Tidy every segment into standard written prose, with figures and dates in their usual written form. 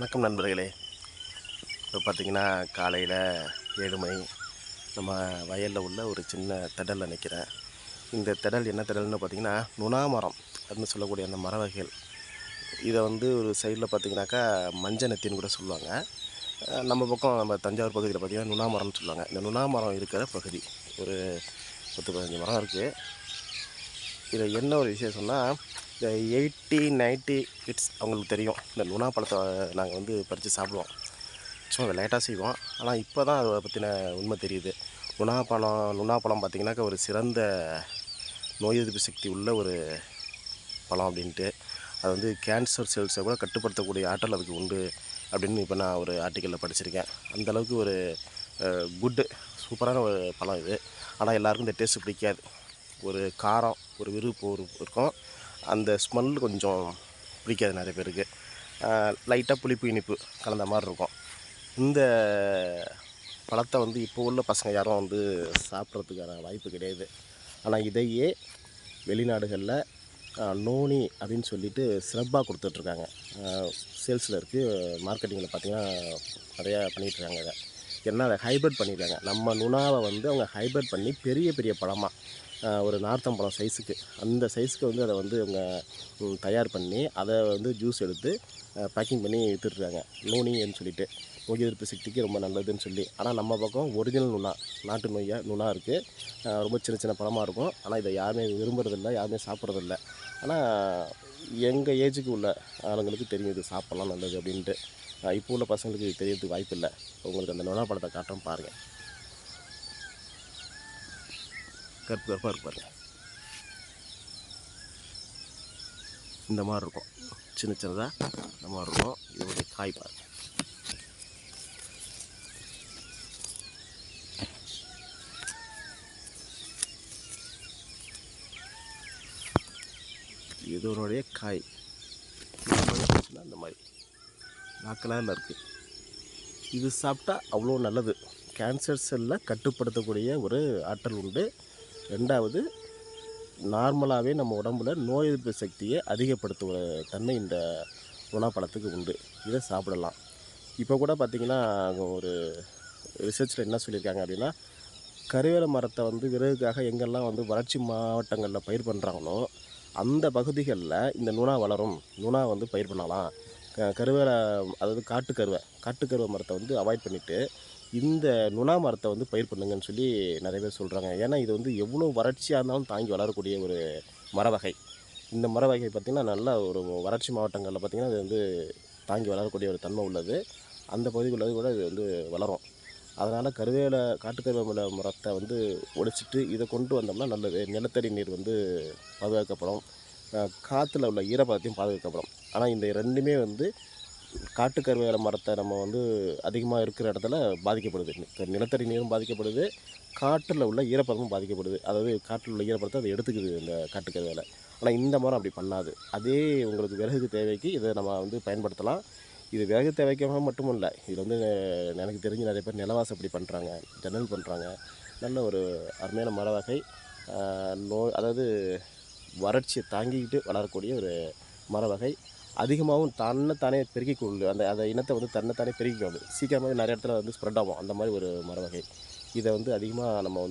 வணக்கம் நண்பர்களே. இப்போ பார்த்திங்கன்னா காலையில் 7 மணி. நம்ம வயலில் உள்ள ஒரு சின்ன திடலில் நிற்கிறேன். இந்த திடல் என்ன திடல்னு பார்த்திங்கன்னா நுணா மரம் அப்படின்னு சொல்லக்கூடிய அந்த மர வகைகள். இதை ஒரு சைடில் பார்த்திங்கனாக்கா மஞ்சள் நெத்தின்னு கூட சொல்லுவாங்க. நம்ம பக்கம் நம்ம தஞ்சாவூர் பகுதியில் பார்த்திங்கன்னா நுணா மரம்னு சொல்லுவாங்க. இந்த நுணா மரம் இருக்கிற பகுதி ஒரு 10-15 மரம் இருக்குது. இதில் என்ன ஒரு விசேஷம்னா, இந்த 80-90 கிட்ஸ் அவங்களுக்கு தெரியும். இந்த நுணா பழத்தை நாங்கள் பறித்து சாப்பிடுவோம். சும்மா அதை லேட்டாக செய்வோம். ஆனால் இப்போ தான் அதை பற்றின உண்மை தெரியுது. நுணா பழம் பார்த்திங்கனாக்கா ஒரு சிறந்த நோய் எதிர்ப்பு சக்தி உள்ள ஒரு பழம் அப்படின்ட்டு. அது கேன்சர் செல்ஸை கூட கட்டுப்படுத்தக்கூடிய ஆற்றல் அதுக்கு உண்டு அப்படின்னு இப்போ நான் ஒரு ஆர்டிக்கலில் படிச்சிருக்கேன். அந்தளவுக்கு ஒரு சூப்பரான ஒரு பழம் இது. ஆனால் எல்லாருக்கும் இந்த டேஸ்ட்டு பிடிக்காது. ஒரு காரம், ஒரு விருப்பு இருக்கும். அந்த ஸ்மெல் கொஞ்சம் பிடிக்காது நிறைய பேருக்கு. லைட்டாக புளிப்பு இனிப்பு கலந்த மாதிரி இருக்கும். இந்த பழத்தை இப்போ உள்ள பசங்க யாரும் சாப்பிட்றதுக்கான வாய்ப்பு கிடையாது. ஆனால் இதையே வெளிநாடுகளில் நோனி அப்படின்னு சொல்லிட்டு சிறப்பாக கொடுத்துட்ருக்காங்க. சேல்ஸில் இருக்குது. மார்க்கெட்டிங்கில் பார்த்திங்கன்னா நிறையா பண்ணிகிட்ருக்காங்க. இதை ஏன்னா அதை ஹைப்ரிட் பண்ணியிருக்காங்க. நம்ம நுணாவை அவங்க ஹைப்ரிட் பண்ணி பெரிய பெரிய பழமாக ஒரு நார்த்தம்பழம் சைஸுக்கு, அந்த சைஸுக்கு அதை அவங்க தயார் பண்ணி அதை ஜூஸ் எடுத்து பேக்கிங் பண்ணி விற்றுட்ருக்காங்க. நோனின்னு சொல்லிட்டு நோய் எதிர்ப்பு சக்திக்கு ரொம்ப நல்லதுன்னு சொல்லி. ஆனால் நம்ம பக்கம் ஒரிஜினல் நுணா, நாட்டு நுணா இருக்குது. ரொம்ப சின்ன சின்ன பழமாக இருக்கும். ஆனால் இதை யாருமே விரும்புறதில்லை, யாருமே சாப்பிட்றதில்ல. ஆனால் எங்கள் ஏஜுக்கு உள்ள ஆளுங்களுக்கு தெரியும் இது சாப்பிட்லாம் நல்லது அப்படின்ட்டு. இப்போ உள்ள பசங்களுக்கு இது தெரியறதுக்கு வாய்ப்பு இல்லை. உங்களுக்கு அந்த நுணா பழத்தை காட்டுறோம் பாருங்கள். கருப்பு கருப்பாக இருக்கு பாருங்கள். இந்த மாதிரி இருக்கும், சின்ன சின்னதாக இந்த மாதிரி இருக்கும். இதோடைய காய் பாருங்கள். இதனுடைய காய் அந்த மாதிரி நாக்கலால் இருக்குது. இது சாப்பிட்டா அவ்வளோ நல்லது. கேன்சர் செல்லை கட்டுப்படுத்தக்கூடிய ஒரு ஆற்றல் உண்டு. ரெண்டாவது, நார்மலாகவே நம்ம உடம்புல நோய் எதிர்ப்பு சக்தியை அதிகப்படுத்துகிற தன்மை இந்த நுணா பழத்துக்கு உண்டு. இதை சாப்பிடலாம். இப்போ கூட பார்த்திங்கன்னா ஒரு ரிசர்ச்சில் என்ன சொல்லியிருக்காங்க அப்படின்னா, கருவேல மரத்தை விறகுக்காக எங்கெல்லாம் வறட்சி மாவட்டங்களில் பயிர் பண்ணுறாங்களோ அந்த பகுதிகளில் இந்த நுணா வளரும். நுணா பயிர் பண்ணலாம். கருவேலை, அதாவது காட்டுக்கருவை மரத்தை அவாய்ட் பண்ணிவிட்டு இந்த நுணா மரத்தை பயிர் பண்ணுங்கன்னு சொல்லி நிறைய பேர் சொல்கிறாங்க. ஏன்னா இது எவ்வளோ வறட்சியாக இருந்தாலும் தாங்கி வளரக்கூடிய ஒரு மர வகை. இந்த மர வகை பார்த்திங்கன்னா நல்ல ஒரு வறட்சி மாவட்டங்களில் பார்த்திங்கன்னா இது தாங்கி வளரக்கூடிய ஒரு தன்மை உள்ளது. அந்த பகுதிகளில் கூட இது வளரும். அதனால் காட்டுக்கருவேல மரத்தை ஒடிச்சிட்டு இதை கொண்டு வந்தோம்னா நல்லது. நிலத்தடி நீர் பாதுகாக்கப்படும். காற்றுல உள்ள ஈரப்பதத்தையும் பாதுகாக்கப்படும். ஆனால் இந்த ரெண்டுமே காட்டுக்கருவேல மரத்தை நம்ம அதிகமாக இருக்கிற இடத்துல பாதிக்கப்படுது. நிலத்தடி நீரும் பாதிக்கப்படுது, காற்றில் உள்ள ஈரப்பதமும் பாதிக்கப்படுது. அதாவது காற்றில் உள்ள ஈரப்பதத்தை அதை எடுத்துக்குது இந்த காட்டுக்கருவேலை. ஆனால் இந்த மரம் அப்படி பண்ணாது. அதே உங்களுக்கு விறகு தேவைக்கு இதை நம்ம பயன்படுத்தலாம். இது விறகு தேவைக்காக மட்டும் இல்லை. இது எனக்கு தெரிஞ்சு நிறைய பேர் நிலவாசப்படி பண்ணுறாங்க, ஜன்னல் பண்ணுறாங்க. நல்ல ஒரு அருமையான மர வகை. அதாவது வறட்சியை தாங்கிக்கிட்டு வளரக்கூடிய ஒரு மர வகை. அதிகமாகவும் தன்னைத்தானே பெருக்கிக் கொண்டு அந்த இனத்தை தன்னைத்தானே பெருக்கிக்கும். சீக்கிரமாகவே நிறைய இடத்துல ஸ்ப்ரெட் ஆகும். அந்த மாதிரி ஒரு மர வகை. இதை அதிகமாக நம்ம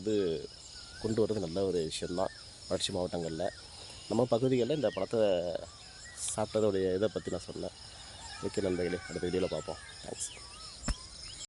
கொண்டு வர்றது நல்ல ஒரு விஷயந்தான். வறட்சி மாவட்டங்களில் நம்ம பகுதிகளில் இந்த பழத்தை சாப்பிட்டதோடைய இதை பற்றி நான் சொன்னேன். ஓகே நண்பர்களே, அடுத்த வீடியோவில் பார்ப்போம். தேங்க்ஸ்.